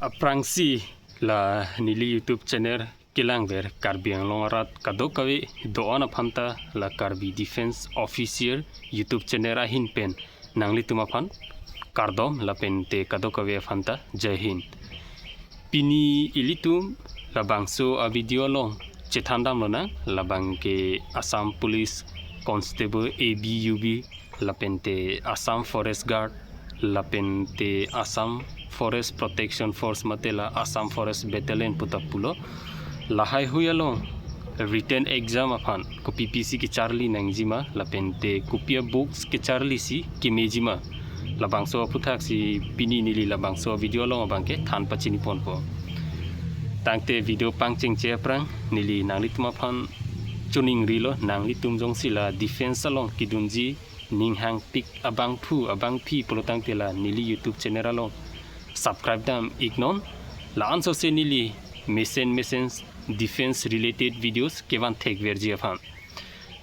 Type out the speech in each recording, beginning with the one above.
Aprangsi la nili YouTube channel kilang ver karbiang longarat kadokawi doana phanta la karbi defense officer YouTube channel ahin pen nangli tumaphan kardom la pen te kadokawi phanta jai hind pini ilitum la bangso a video long chethandam lona la bangke Assam Police Constable ABUB la pen te Assam Forest Guard la pen te Assam Forest Protection Force matela Assam Forest Battalion putapulo lahai huyalong written exam aphan ko PPC ki charli nangjima la pente kopia books ki charli si ki mejima la bangso puthak si pini nili la bangso video long bangke than pachini ponpo tangte video pangching che prang nili nangli tuma phan chuning rilo nangli tumjong sila defense along kidunji ninghang pik abang phi polotang tela nili YouTube channel along subscribe dam ignon la anso se nili mission defense related videos kevan thek verji afan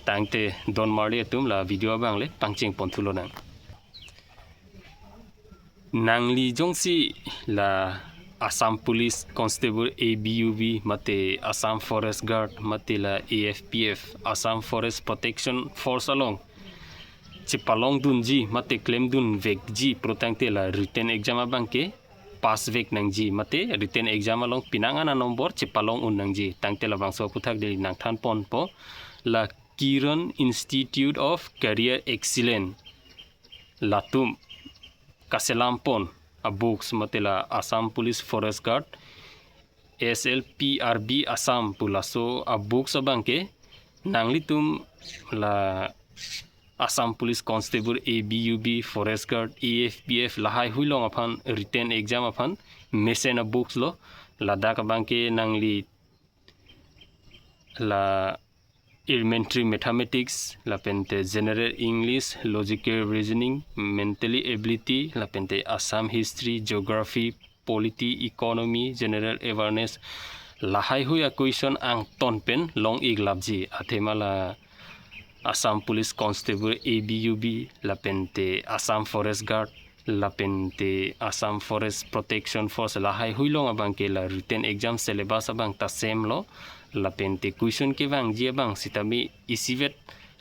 tangte don marle tum la video bangle pangching ponthulo nangli jongsi la Assam Police Constable ABUB mate Assam Forest Guard mate la AFPF Assam Forest Protection Force along chipalong dunji mate claim dun vekji protangte la written exam abangke pass vek nangji mate written exam along pinangana nomor chipalong un nangji tangte la bangso puthak de nangthan pon po la Kiran Institute of Career Excellence latum kaselampon a books mate la Assam Police Forest Guard SLPRB Assam pulaso a books abangke nanglitum la Assam Police Constable ABUB Forest Guard AFPF lahai huilong aphan written exam aphan mesen books lo ladakh banke nangli la elementary mathematics la pente general English logical reasoning mentally ability la pente Assam history geography polity economy general awareness lahai huya question ang ton pen long iglabji athemala Assam Police Constable ABUB la pente Assam Forest Guard la pente Assam Forest Protection Force lahai huilong abangke la written exam syllabus abang ta same lo la pente question ke bang je bang sitami isivet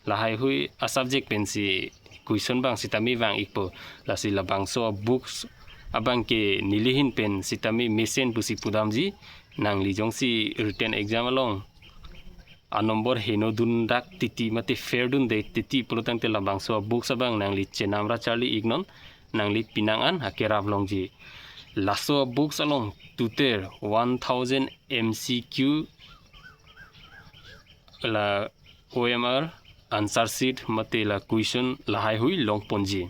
lahai hui a subject pensi question bang sitami bang ikpo la sila bangso books abangke nilihin pen sitami mesen pusi pudamji nangli jongsi written exam along a number heno dun dak titi mate fair dun de titi polotang te labang so books abang nangli chenamra charli ignon nangli pinangan hakerab longji laso books along tuter 1000 MCQ la OMR answer sheet mate la question lahai hui long ponji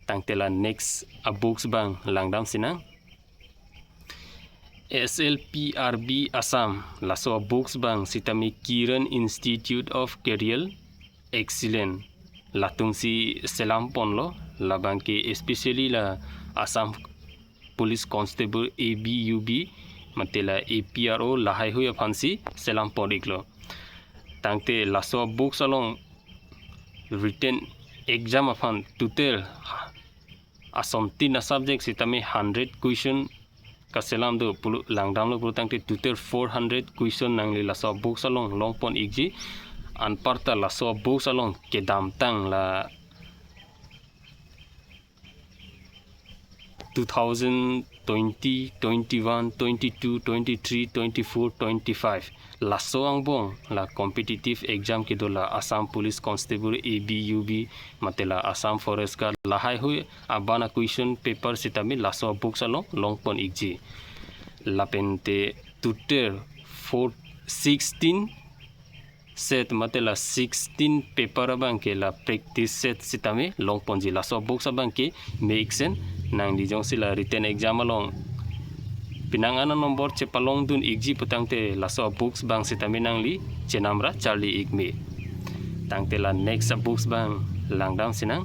tangte la next a books bang langdam sinang SLPRB Assam laso books bang sitami Kiran Institute of Career Excellence latungsi selampon lo labangke especially la Assam Police Constable ABUB matela APRO lahai huya phansi selampon iklo tangte laso books along written exam afan tutel asom tina subject sitami 100 question kaselam do pulu langdam lo pulu tangte tuter 400 question nangli laso books along long pon igji anparta laso books along kedam tang la 2020 21 22 23 24 25 laso angbong la competitive exam kidola Assam Police Constable ABUB matela Assam Forest Guard lahai hui abana question paper sitami laso books along long pon igji lapente tuter 16 set matela 16 paper abangke la practice set sitami long ponji laso books abangke meiksen nang dijong sila written exam along pinangana nomor chepalong dun igji putangte laso books bang sitami nangli chenamra charli igme tangte la next books bang langdam sinang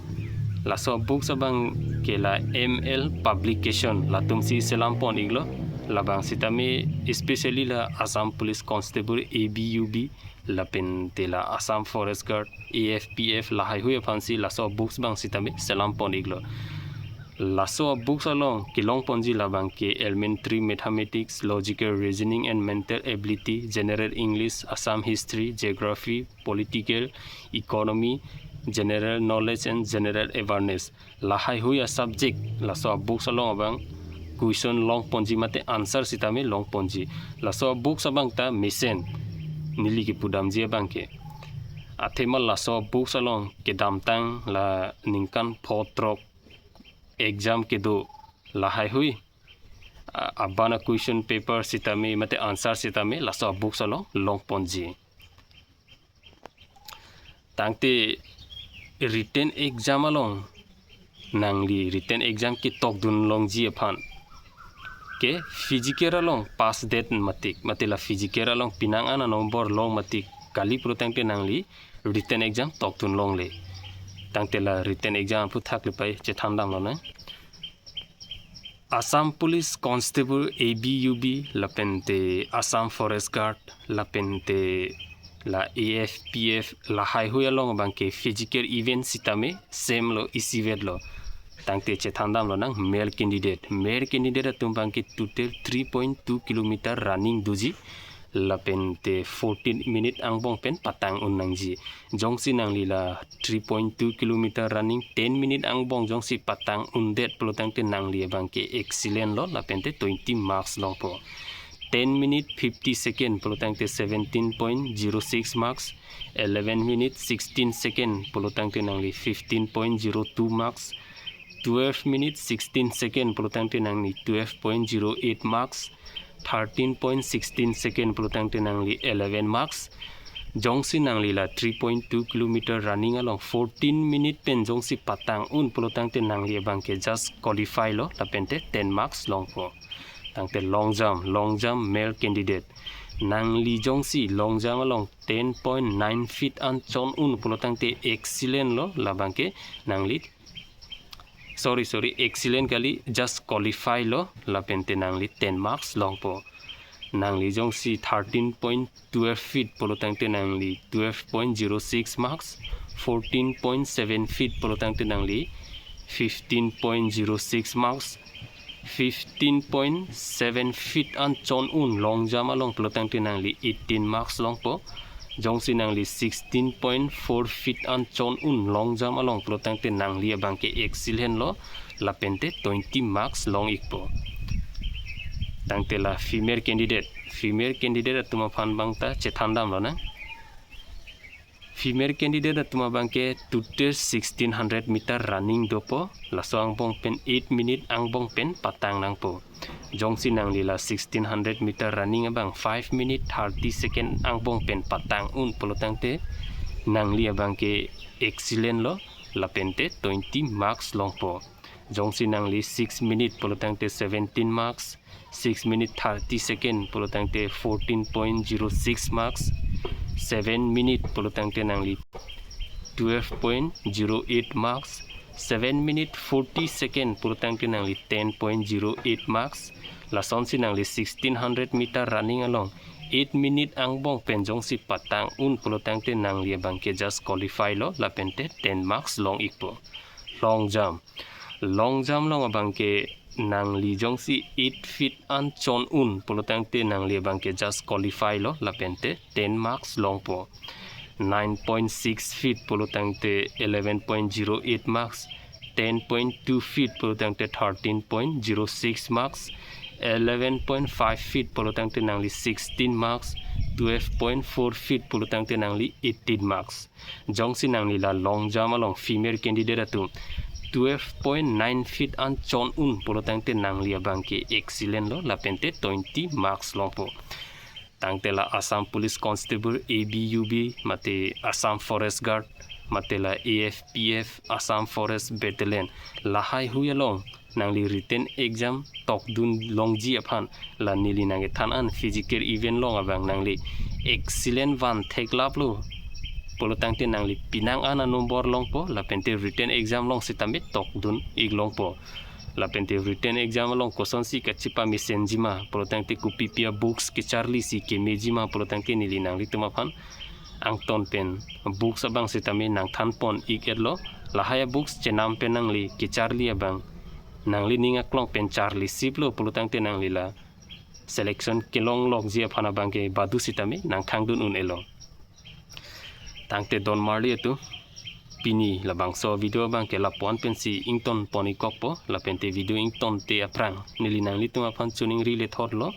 laso books abang ke la ML publication la tumsi selampon iglo labang sitami especially la Assam Police Constable ABUB la pente la Assam Forest Guard AFPF lahai huya phansi laso books bang sitami selampon iglo laso books along kilong ponji labang ke elementary mathematics, logical reasoning and mental ability, general English, Assam history, geography, political, economy, general knowledge and general awareness. Lahai hui a subject laso books along abang question long ponji mate answer sitame long ponji. Laso books abang ta mesen nili ki pudam je bang ke. Athemal laso books along ke damtang la ningkan potrok exam ke do lahai hui abana question paper sitame mate answer sitame laso books along long ponji. Tangte written exam along nangli written exam ki tok dun long ji aphan ke physical along pass date matik matela physical along pinang ana number long matik kali protangte nangli written exam tok dun long le tangtela written exam pu thak le pai che thandam lo na Assam Police Constable ABUB lapente Assam Forest Guard lapente la AFPF la hai hui along bangke physical event sitame same lo isivet lo tangte che thandam lo nang male candidate atum bangke total 3.2 km running duji lapente 14 minute angbong pen patang unangji jongsi nangli la 3.2 km running 10 minute angbong jongsi patang undet pelotangte nangli bangke excellent lo lapente 20 marks long po 10 minute 50 second pelotangte 17.06 marks 11 minute 16 second pelotangte nangli 15.02 marks 12 minute 16 second pelotangte nangli 12.08 marks 13.16 second pelotangte nangli 11 marks jongsi nangli la 3.2 km running along 14 minute pen jongsi patang un pelotangte nangli bangke just qualify lo lapente 10 marks long po tangte long jump male candidate nangli jongsi long jump along 10.9 feet an chon un pelotangte excellent lo labangke nangli sorry excellent kali just qualify lo lapente nangli 10 marks long po nangli jongsi 13.12 feet pelotangte nangli 12.06 marks 14.7 feet pelotangte nangli 15.06 marks 15.7 feet an chon un long jump along pelotangte nangli 18 marks long po jongsi nangli 16.4 feet an chon un long jump along pelotangte nangli bangke excellent lo lapente 20 marks long ikpo tangte la female candidate atuma phan bangta chethandam lo na female candidate atuma bangke total 1600 meter running dopo laso angbong pen 8 minute angbong pen patang nangpo jongsi nangli la 1600 meter running abang 5 minute 30 second angbong pen patang un pelotangte nangli abangke excellent lo lapente 20 marks longpo jongsi nangli 6 minute pelotangte 17 marks 6 minute 30 second pelotangte 14.06 marks 7 minute pelotangte nangli 12.08 marks 7 minute 40 second pelotangte nangli 10.08 marks lasonsi nangli 1600 meter running along 8 minute angbong penjong si patang un pelotangte nangli bangke just qualify lo lapente 10 marks long ikpo long jump long abangke nangli jongsi 8 feet an chon un pelotangte nangli bangke just qualify lo lapente 10 marks long po 9.6 feet pelotangte 11.08 marks 10.2 feet pelotangte 13.06 marks 11.5 feet pelotangte nangli 16 marks 12.4 feet pelotangte nangli 18 marks jongsi nangli la long jump along female candidate atu 12.9 feet an chon un pelotangte nangli bangke excellent lo lapente 20 marks long po tangte la Assam Police Constable ABUB mate Assam Forest Guard mate la AFPF Assam Forest Battalion lahai huyalong nangli written exam tok dun longji aphan la nili nange than an physical event long abang nangli excellent van theklap lo pelotangte nangli pinang ana nomor long po lapente written exam long sitamit tok dun ig long po lapente written exam long question si kachipa mesenjima pelotangte kupipia books ke charli si ke mejima pelotangte nili nangli tumaphan angton pen books abang sitame nang than pon ig edlo lahaya books chenam pen nangli ke charli abang nangli ninga klong pen Charlie siplo pulutang te nangli la selection kelong lok jia phana bangke badu sitame nang khangdun un elong tangte Don Marley tu pini la bangso video bangke la pon pen si ington poni kokpo la pente video ington te aprang nili nangli tu aphan chuning rile thotlo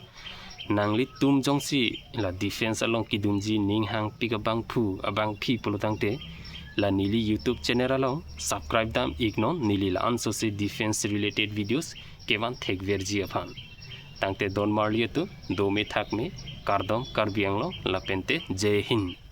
nangli tum jongsi la defense along kidumji ninghang pikabang phu abang phi pulutang te la nili YouTube channel along subscribe dam ignon nili la anso se defense related videos kevan thek verji aphan tangte Don Marley tu do me thak me kardom karbiang lo la pente Jai Hind.